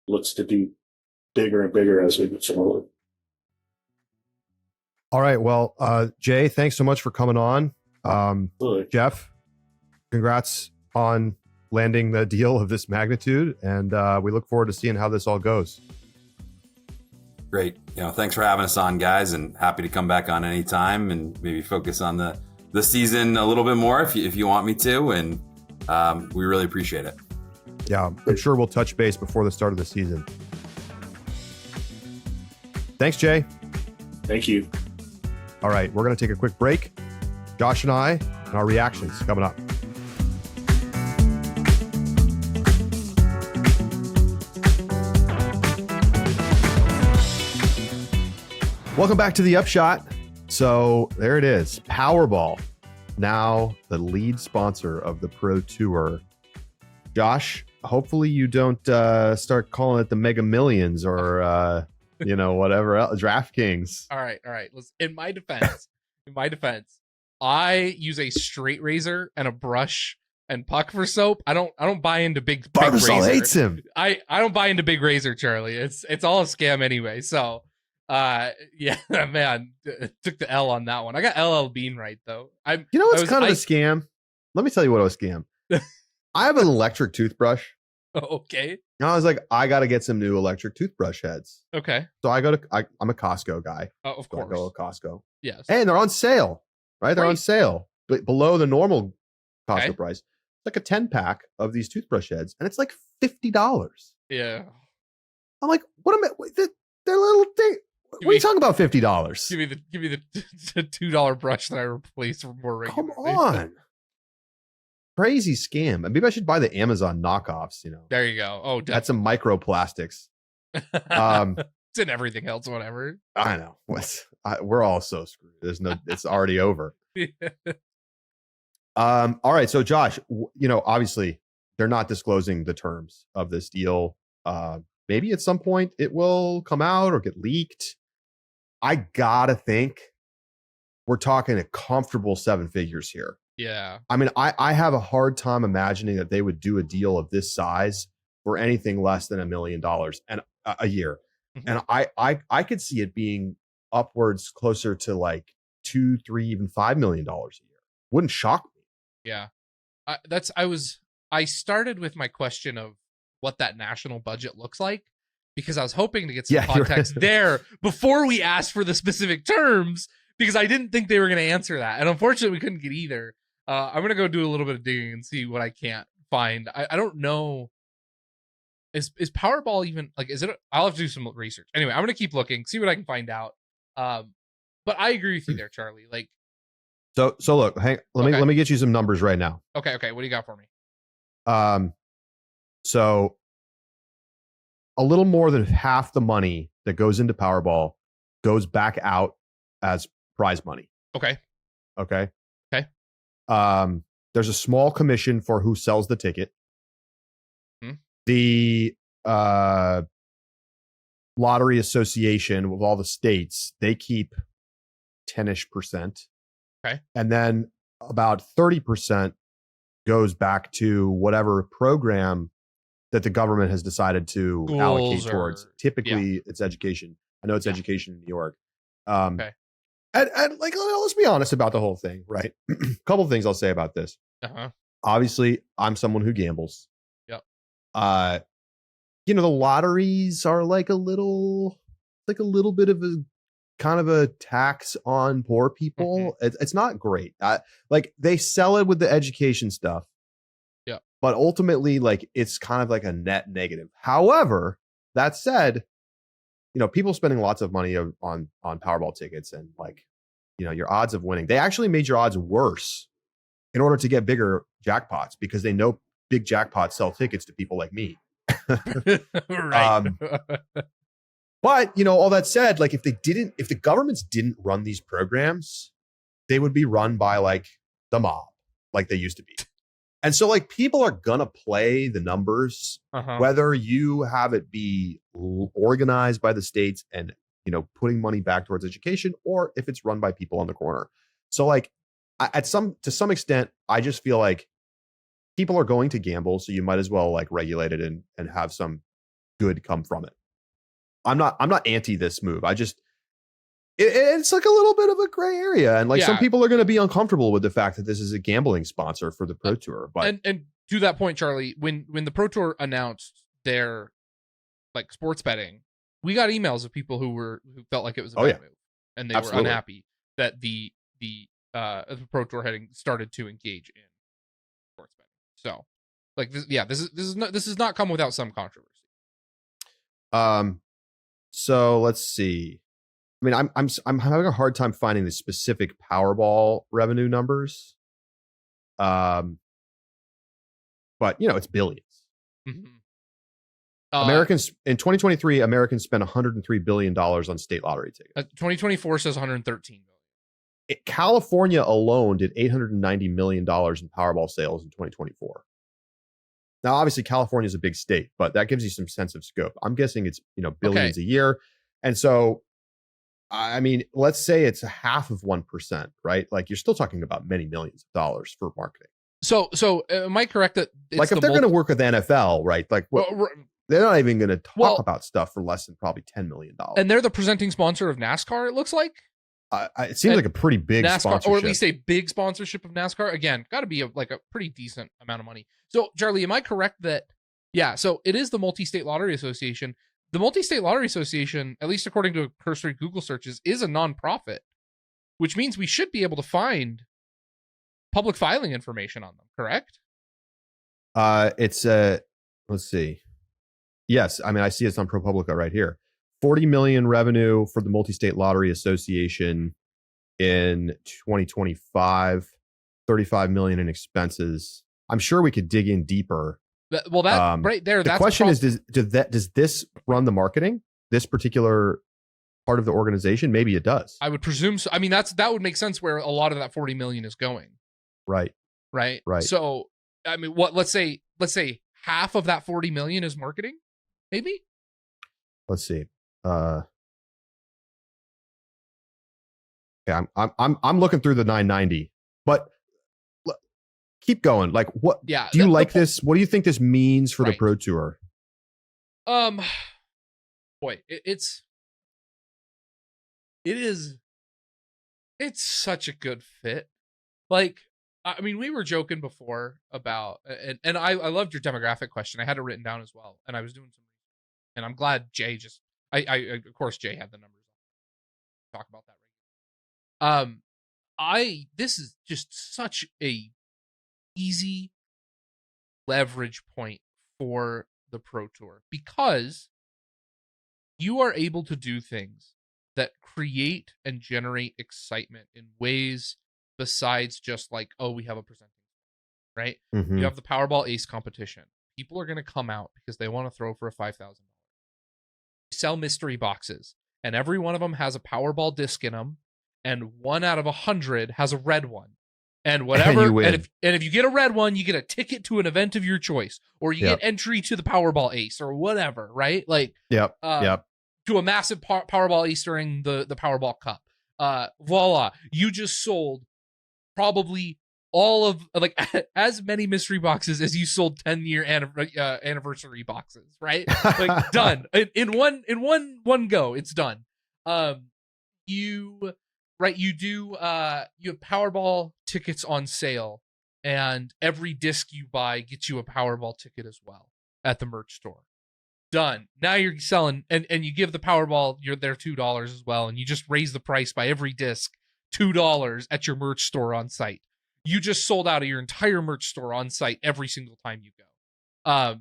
looks to be bigger and bigger as we move forward. All right. Well, Jay, thanks so much for coming on. Jeff, congrats on landing the deal of this magnitude, and we look forward to seeing how this all goes. Great. Thanks for having us on, guys, and happy to come back on anytime and maybe focus on the season a little bit more if you want me to, and we really appreciate it. Yeah, I'm sure we'll touch base before the start of the season. Thanks, Jay. Thank you. All right, we're going to take a quick break. Josh and I and our reactions coming up. Welcome back to The Upshot. So there it is. Powerball, now the lead sponsor of the Pro Tour. Josh, hopefully you don't start calling it the Mega Millions or whatever else. DraftKings. All right. In my defense, I use a straight razor and a brush and puck for soap. I don't buy into big Barbasol razor. hates him. I don't buy into big razor, Charlie. It's all a scam anyway. So yeah, man, took the L on that one. I got LL Bean right though. You know what's kind of a scam? Let me tell you what was a scam. I have an electric toothbrush. Okay. And I was like, I got to get some new electric toothbrush heads. Okay. So I'm a Costco guy. Oh, of so course. I go to Costco. Yes. And they're on sale, right? They're on Right. sale, but below the normal Costco Okay. price. It's like a 10-pack of these toothbrush heads, and it's like $50. Yeah. I'm like, what am I? They're little thing. What are you talking about? $50? Give me the $2 brush that I replaced for more regularly. Come on. Crazy scam. And maybe I should buy the Amazon knockoffs, There you go. Oh, That's some microplastics. it's in everything else, whatever. I know. We're all so screwed. It's already over. All right. So Josh, obviously they're not disclosing the terms of this deal. Maybe at some point it will come out or get leaked. I gotta think we're talking a comfortable 7 figures here. Yeah. I mean, I have a hard time imagining that they would do a deal of this size for anything less than $1 million and a year. Mhm. And I could see it being upwards closer to like $2, $3, even $5 million a year. Wouldn't shock me. Yeah. I started with my question of what that national budget looks like because I was hoping to get some context there before we asked for the specific terms because I didn't think they were going to answer that. And unfortunately, we couldn't get either. I'm going to go do a little bit of digging and see what I can't find. I don't know. Is Powerball even like, is it? I'll have to do some research. Anyway, I'm going to keep looking, see what I can find out. But I agree with you there, Charlie. Like, so look, let me get you some numbers right now. Okay. What do you got for me? So a little more than half the money that goes into Powerball goes back out as prize money. Okay. There's a small commission for who sells the ticket. The Lottery Association with all the states, they keep 10-ish%. Okay. And then about 30% goes back to whatever program that the government has decided to allocate towards. Typically, it's education. I know it's education in New York. Okay. And like, let's be honest about the whole thing, right? A couple of things I'll say about this. Obviously, I'm someone who gambles. Yep. The lotteries are like a little bit of a kind of a tax on poor people. It's not great. Like they sell it with the education stuff. Yeah. But ultimately, like it's kind of like a net negative. However, that said, people spending lots of money on Powerball tickets and like, your odds of winning. They actually made your odds worse in order to get bigger jackpots because they know big jackpots sell tickets to people like me. Right. But all that said, like if the governments didn't run these programs, they would be run by like the mob, like they used to be. And so like people are gonna play the numbers, whether you have it be organized by the states and putting money back towards education, or if it's run by people on the corner. So like to some extent, I just feel like people are going to gamble, so you might as well like regulate it and have some good come from it. I'm not anti this move. I just it's like a little bit of a gray area, and like some people are going to be uncomfortable with the fact that this is a gambling sponsor for the Pro Tour. But and to that point, Charlie, when the Pro Tour announced their like sports betting, we got emails of people who felt like it was a bad move, and they were unhappy that the Pro Tour had started to engage in sports betting. So, like, this has not come without some controversy. So let's see. I mean, I'm having a hard time finding the specific Powerball revenue numbers. But it's billions. Americans in 2023, Americans spent $103 billion on state lottery tickets. 2024 says 113 billion. California alone did $890 million in Powerball sales in 2024. Now, obviously, California is a big state, but that gives you some sense of scope. I'm guessing it's billions a year, and so I mean, let's say it's a half of 1%, right? Like you're still talking about many millions of dollars for marketing. So am I correct that it's like if they're going to work with NFL, right? Like they're not even going to talk about stuff for less than probably $10 million. And they're the presenting sponsor of NASCAR, it looks like. It seems like a pretty big NASCAR, sponsorship. or at least a big sponsorship of NASCAR. Again, got to be a pretty decent amount of money. So, Charlie, am I correct that, so it is the Multi-State Lottery Association. The Multi-State Lottery Association, at least according to cursory Google searches, is a nonprofit, which means we should be able to find public filing information on them, correct? It's let's see. Yes, I mean, I see it's on ProPublica right here. 40 million revenue for the Multi-State Lottery Association in 2025, 35 million in expenses. I'm sure we could dig in deeper. Well, that right there. The question is, does this run the marketing? This particular part of the organization? Maybe it does. I would presume so. I mean, that would make sense where a lot of that 40 million is going. Right. So, I mean, let's say half of that 40 million is marketing, maybe. Let's see. Yeah, I'm looking through the 990, but keep going. Like, what? Yeah. Do you like this? What do you think this means for the Pro Tour? Boy, it's such a good fit. Like, I mean, we were joking before about, and I loved your demographic question. I had it written down as well, and I was doing some, and I'm glad Jay just, I of course Jay had the numbers. Talk about that. This is just such a easy leverage point for the Pro Tour because you are able to do things that create and generate excitement in ways besides just like, oh, we have a presenting, right? Mm-hmm. You have the Powerball Ace competition. People are going to come out because they want to throw for a $5,000. You sell mystery boxes, and every one of them has a Powerball disc in them, and 1 out of 100 has a red one. And whatever, and if you get a red one, you get a ticket to an event of your choice, or you get entry to the Powerball Ace, or whatever, right? Like, yep. To a massive Powerball Ace during the Powerball Cup. Voila, you just sold probably all of like as many mystery boxes as you sold 10-year anniversary boxes, right? Like done in one go, it's done. You have Powerball tickets on sale, and every disc you buy gets you a Powerball ticket as well at the merch store. Done. Now you're selling, and you give the Powerball their $2 as well, and you just raise the price by every disc $2 at your merch store on site. You just sold out of your entire merch store on site every single time you go.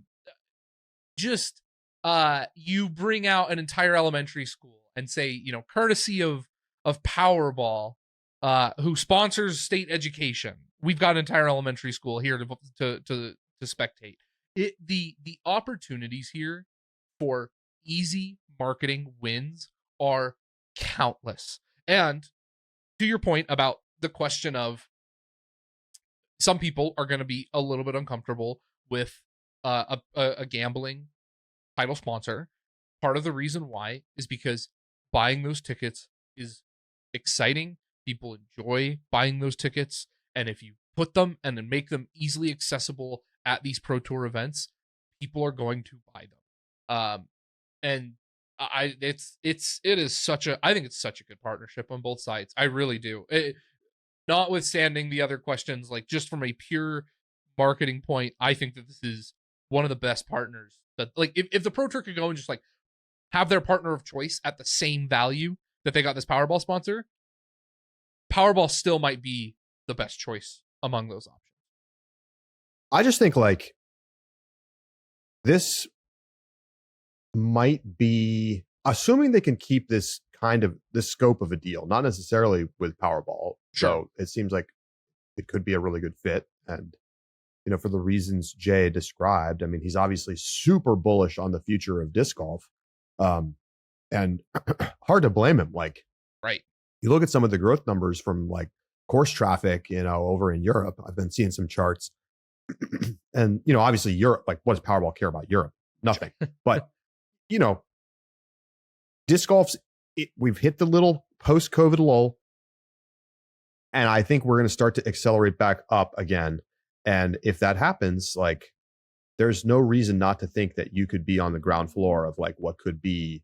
You bring out an entire elementary school and say, courtesy of Powerball, who sponsors state education. We've got an entire elementary school here to spectate. The opportunities here for easy marketing wins are countless. And to your point about the question of some people are going to be a little bit uncomfortable with a gambling title sponsor. Part of the reason why is because buying those tickets is exciting. People enjoy buying those tickets. And if you put them and then make them easily accessible at these Pro Tour events, people are going to buy them. I think it's such a good partnership on both sides. I really do. Notwithstanding the other questions, like just from a pure marketing point, I think that this is one of the best partners that, like, if the Pro Tour could go and just like have their partner of choice at the same value that they got this Powerball sponsor, Powerball still might be the best choice among those options. I just think like this might be, assuming they can keep this scope of a deal, not necessarily with Powerball. Sure. So it seems like it could be a really good fit. And, for the reasons Jay described, I mean, he's obviously super bullish on the future of disc golf. And hard to blame him. Like, right. you look at some of the growth numbers from like course traffic, over in Europe. I've been seeing some charts, and obviously Europe. Like, what does Powerball care about Europe? Nothing. But disc golf's we've hit the little post-COVID lull, and I think we're going to start to accelerate back up again. And if that happens, like, there's no reason not to think that you could be on the ground floor of like what could be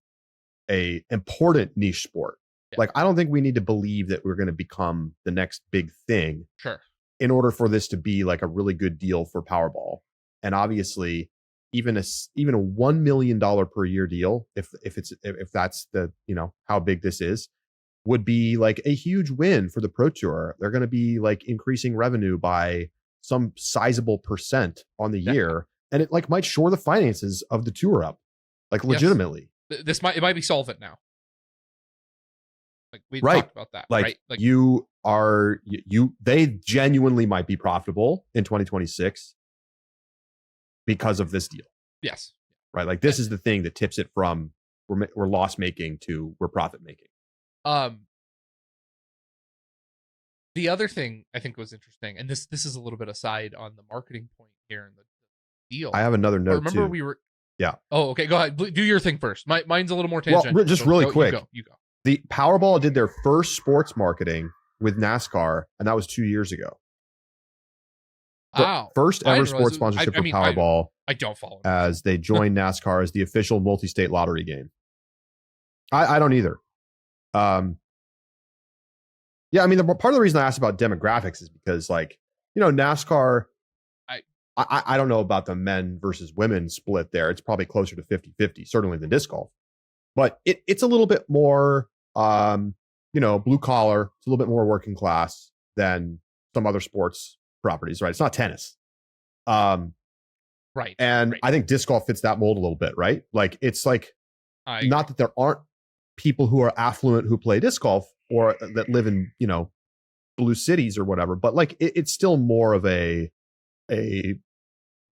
a important niche sport. Yeah. Like, I don't think we need to believe that we're going to become the next big thing Sure. in order for this to be like a really good deal for Powerball. And obviously, even a $1 million per year deal, if that's the, how big this is, would be like a huge win for the Pro Tour. They're going to be like increasing revenue by some sizable percent on the year, and it like might shore the finances of the tour up, like legitimately. Yes. It might be solvent now. Like we right. talked about that, like, right? Like they genuinely might be profitable in 2026 because of this deal. Yes. Right. Like, this is the thing that tips it from we're loss making to we're profit making. The other thing I think was interesting, and this is a little bit aside on the marketing point here in the deal. I have another note. Remember too. we were. Yeah. Oh, okay. Go ahead. Do your thing first. Mine's a little more tangential. Well, just really quick. You go. The Powerball did their first sports marketing with NASCAR, and that was 2 years ago. Wow. First ever sports sponsorship for Powerball. I don't follow. As they joined NASCAR as the official multi-state lottery game. I don't either. Yeah, I mean, part of the reason I asked about demographics is because, like, NASCAR, I don't know about the men versus women split there. It's probably closer to 50-50, certainly than disc golf. But it's a little bit more, blue collar. It's a little bit more working class than some other sports properties, right? It's not tennis. Right. And right. I think disc golf fits that mold a little bit, right? Like, it's like, not that there aren't people who are affluent who play disc golf or that live in, blue cities or whatever, but like it's still more of a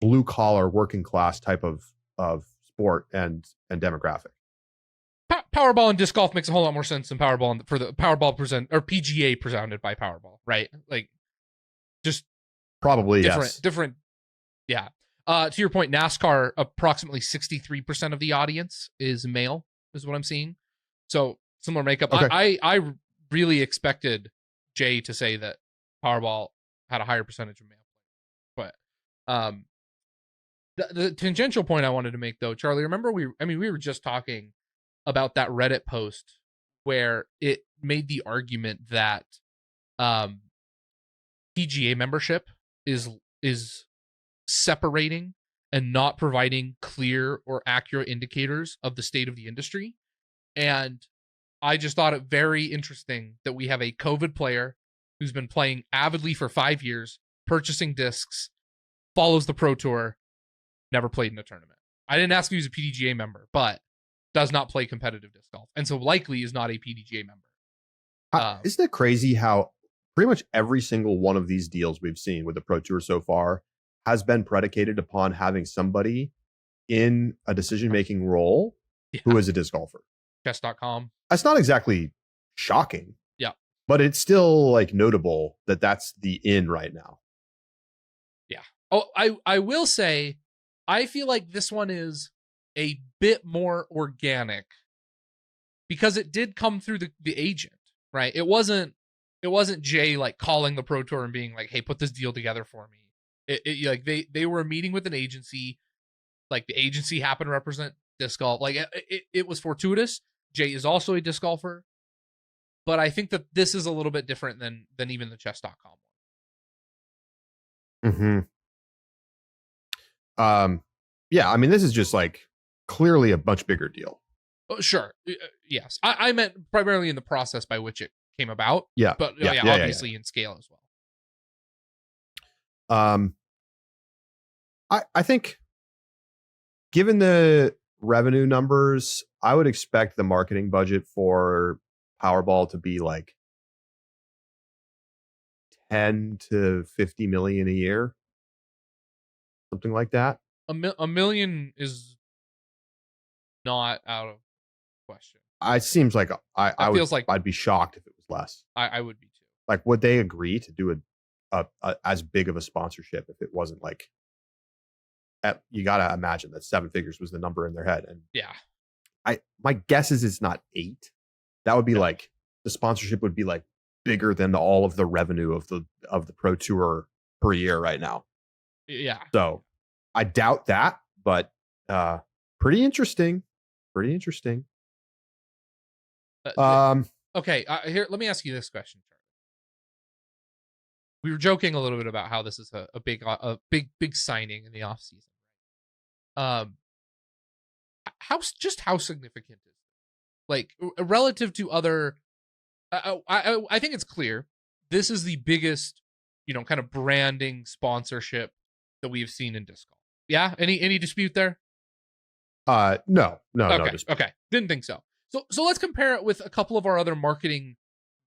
blue collar working class type of sport and demographic. Powerball and disc golf makes a whole lot more sense than Powerball for the Powerball PGA presented by Powerball, right? Like, just probably different. Yeah. To your point, NASCAR, approximately 63% of the audience is male, is what I'm seeing. So similar makeup. Okay. I really expected Jay to say that Powerball had a higher percentage of male players. But the tangential point I wanted to make, though, Charlie, remember we were just talking about that Reddit post where it made the argument that PGA membership is separating and not providing clear or accurate indicators of the state of the industry. And I just thought it very interesting that we have a COVID player who's been playing avidly for 5 years, purchasing discs, follows the Pro Tour, never played in a tournament. I didn't ask if he was a PDGA member, but does not play competitive disc golf, and so likely is not a PDGA member. Isn't it crazy how pretty much every single one of these deals we've seen with the Pro Tour so far has been predicated upon having somebody in a decision-making role who is a disc golfer? Chess.com. That's not exactly shocking. Yeah. But it's still like notable that that's the in right now. Yeah. Oh, I will say, I feel like this one is a bit more organic because it did come through the agent, right? It wasn't Jay like calling the Pro Tour and being like, "Hey, put this deal together for me." Like they were meeting with an agency, like the agency happened to represent disc golf. Like it was fortuitous. Jay is also a disc golfer, but I think that this is a little bit different than even the chess.com one. Yeah, I mean, this is just like clearly a much bigger deal. Oh, sure. Yes. I meant primarily in the process by which it came about. Yeah. But obviously in scale as well. I think given the revenue numbers, I would expect the marketing budget for Powerball to be like 10 to 50 million a year. Something like that. A million is not out of question. It seems like I'd be shocked if it was less. I would be too. Like, would they agree to do a as big of a sponsorship if it wasn't like, you got to imagine that 7 figures was the number in their head. And yeah, my guess is it's not 8. That would be like, the sponsorship would be like bigger than all of the revenue of the Pro Tour per year right now. Yeah. So I doubt that, but pretty interesting. Pretty interesting. Okay, here, let me ask you this question, Charlie. We were joking a little bit about how this is a big signing in the offseason. How significant is it? Like, relative to other, I think it's clear this is the biggest, kind of branding sponsorship that we've seen in disc golf. Yeah, any dispute there? No Okay, dispute. okay, didn't think so. So let's compare it with a couple of our other marketing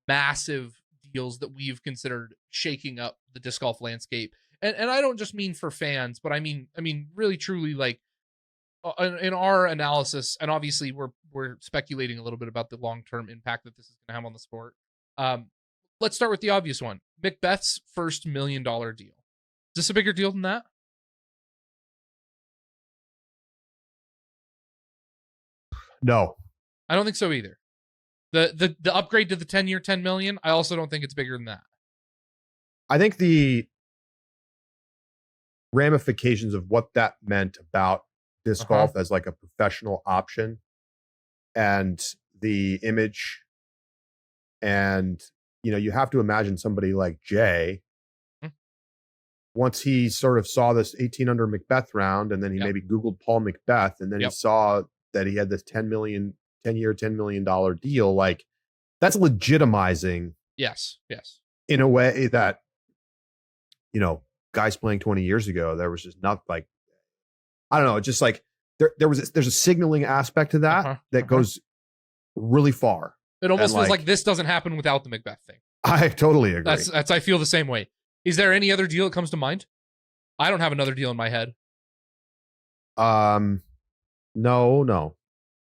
massive deals that we've considered shaking up the disc golf landscape. And I don't just mean for fans, but I mean really truly, like, in our analysis, and obviously we're speculating a little bit about the long-term impact that this is going to have on the sport. Let's start with the obvious one. Macbeth's first $1 million deal. Is this a bigger deal than that? No. I don't think so either. The upgrade to the 10-year, $10 million, I also don't think it's bigger than that. I think the ramifications of what that meant about disc golf as like a professional option, and the image, and you have to imagine somebody like Jay, once he sort of saw this 18 under Macbeth round, and then he maybe Googled Paul Macbeth, and then he saw that he had this 10-year, $10 million deal. Like, that's legitimizing. Yes. In a way that, guys playing 20 years ago, there was just not, like, I don't know, just like there's a signaling aspect to that that goes really far. It almost feels like this doesn't happen without the Macbeth thing. I totally agree. That's I feel the same way. Is there any other deal that comes to mind? I don't have another deal in my head. No.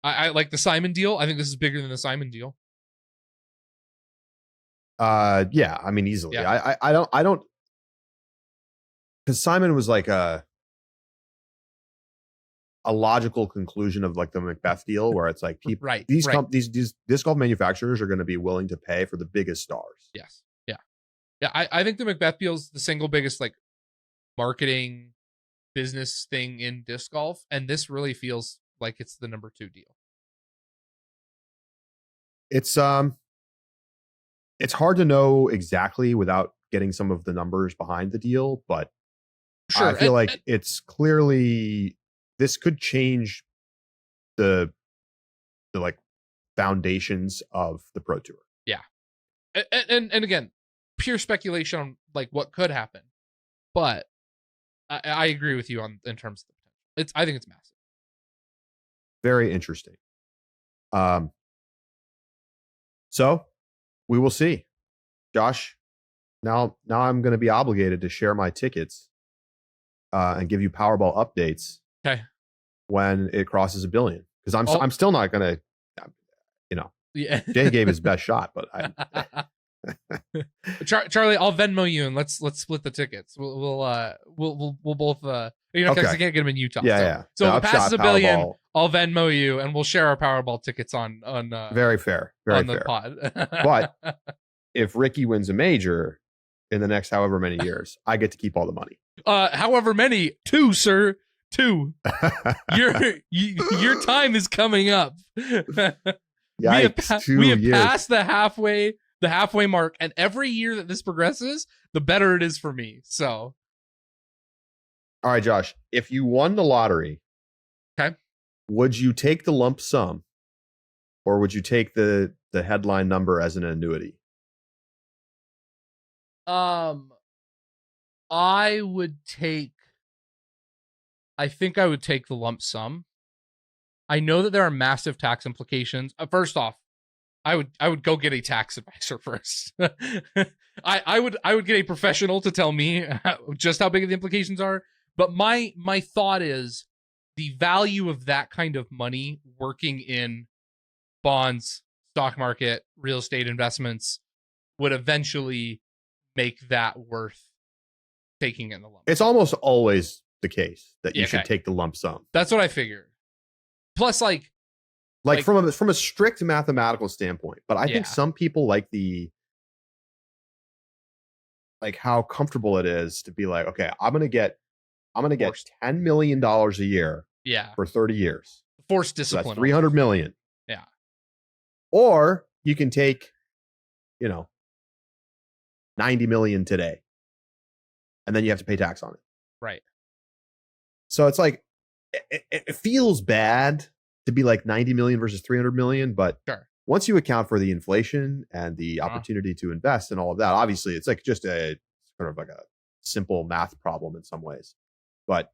I like the Simon deal. I think this is bigger than the Simon deal. Yeah, I mean, easily. Yeah. I don't, because Simon was like a logical conclusion of like the Macbeth deal, where it's like people, these disc golf manufacturers are going to be willing to pay for the biggest stars. Yes. Yeah. I think the Macbeth deal is the single biggest, like, marketing business thing in disc golf, and this really feels like it's the number 2 deal. It's hard to know exactly without getting some of the numbers behind the deal, but sure, I feel like it's clearly, this could change the like foundations of the Pro Tour. Yeah. And again, pure speculation on like what could happen, but I agree with you in terms of the potential. I think it's massive. Very interesting. So we will see. Josh, now I'm going to be obligated to share my tickets and give you Powerball updates. Okay. When it crosses $1 billion, because I'm still not going to, Yeah. Jay gave his best shot, but Charlie, I'll Venmo you and let's split the tickets. We'll both because I can't get them in Utah. Yeah. So if it passes $1 billion, Powerball. I'll Venmo you and we'll share our Powerball tickets on very fair. Very fair. The pod. But if Ricky wins a major in the next however many years, I get to keep all the money. However many, 2, sir. 2. Your time is coming up. Yikes, we have passed the halfway mark, and every year that this progresses, the better it is for me. So, all right, Josh, if you won the lottery, okay, would you take the lump sum, or would you take the headline number as an annuity? I think I would take the lump sum. I know that there are massive tax implications. First off, I would go get a tax advisor first. I would get a professional to tell me just how big the implications are. But my thought is the value of that kind of money working in bonds, stock market, real estate investments would eventually make that worth taking in the lump. It's almost always the case that you Yeah, should okay. take the lump sum. That's what I figured. Plus, like From a strict mathematical standpoint, but I think Yeah. some people like how comfortable it is to be like, okay, I'm gonna get Forced. $10 million a year yeah, for 30 years. forced So that's discipline. 300 million. Yeah. Or you can take, 90 million today, and then you have to pay tax on it. Right. So it's like, it feels bad to be like 90 million versus 300 million, but Sure. once you account for the inflation and the opportunity to invest and all of that, obviously it's like just a sort of like a simple math problem in some ways. But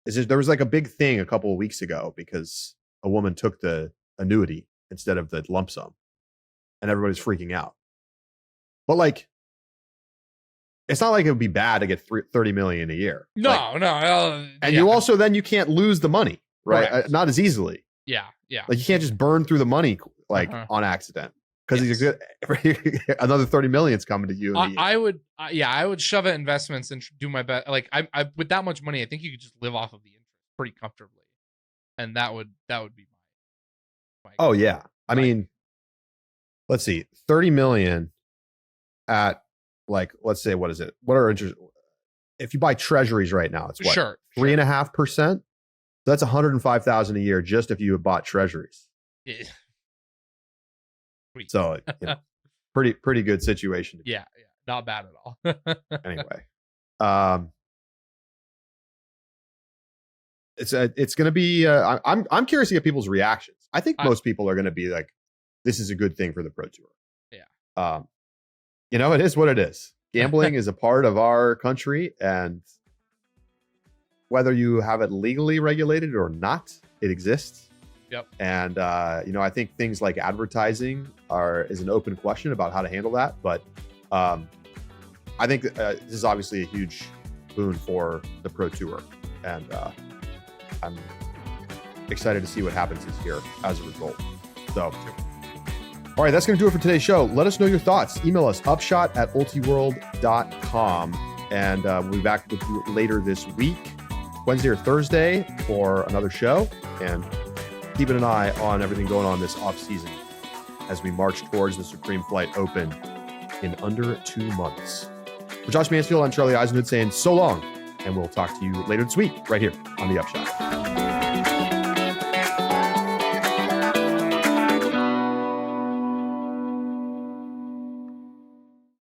there was like a big thing a couple of weeks ago because a woman took the annuity instead of the lump sum, and everybody's freaking out. But like, it's not like it would be bad to get 30 million a year. No, Like, no. and you also, then you can't lose the money, right? Correct. Not as easily. Yeah. Like you can't just burn through the money on accident, because Yes. another 30 million is coming to you. I would shove at investments and do my best. Like I with that much money, I think you could just live off of the interest pretty comfortably, and that would be my Oh yeah, I mean, let's see, 30 million at like, let's say, what is it? What are interest? If you buy treasuries right now, it's what, Sure. 3.5%. That's 105,000 a year just if you had bought treasuries. Yeah. Sweet. So pretty good situation. Yeah, not bad at all. Anyway, it's going to be. I'm curious to get people's reactions. I think most people are going to be like, "This is a good thing for the Pro Tour." Yeah. It is what it is. Gambling is a part of our country, and whether you have it legally regulated or not, it exists. Yep. And I think things like advertising is an open question about how to handle that. But I think this is obviously a huge boon for the Pro Tour, and I'm excited to see what happens this year as a result. So, all right, that's going to do it for today's show. Let us know your thoughts. Email us upshot@ultiworld.com, and we'll be back with you later this week, Wednesday or Thursday, for another show. And keeping an eye on everything going on this off season as we march towards the Supreme Flight Open in under 2 months. For Josh Mansfield, I'm Charlie Eisenhood saying so long, and we'll talk to you later this week right here on The Upshot.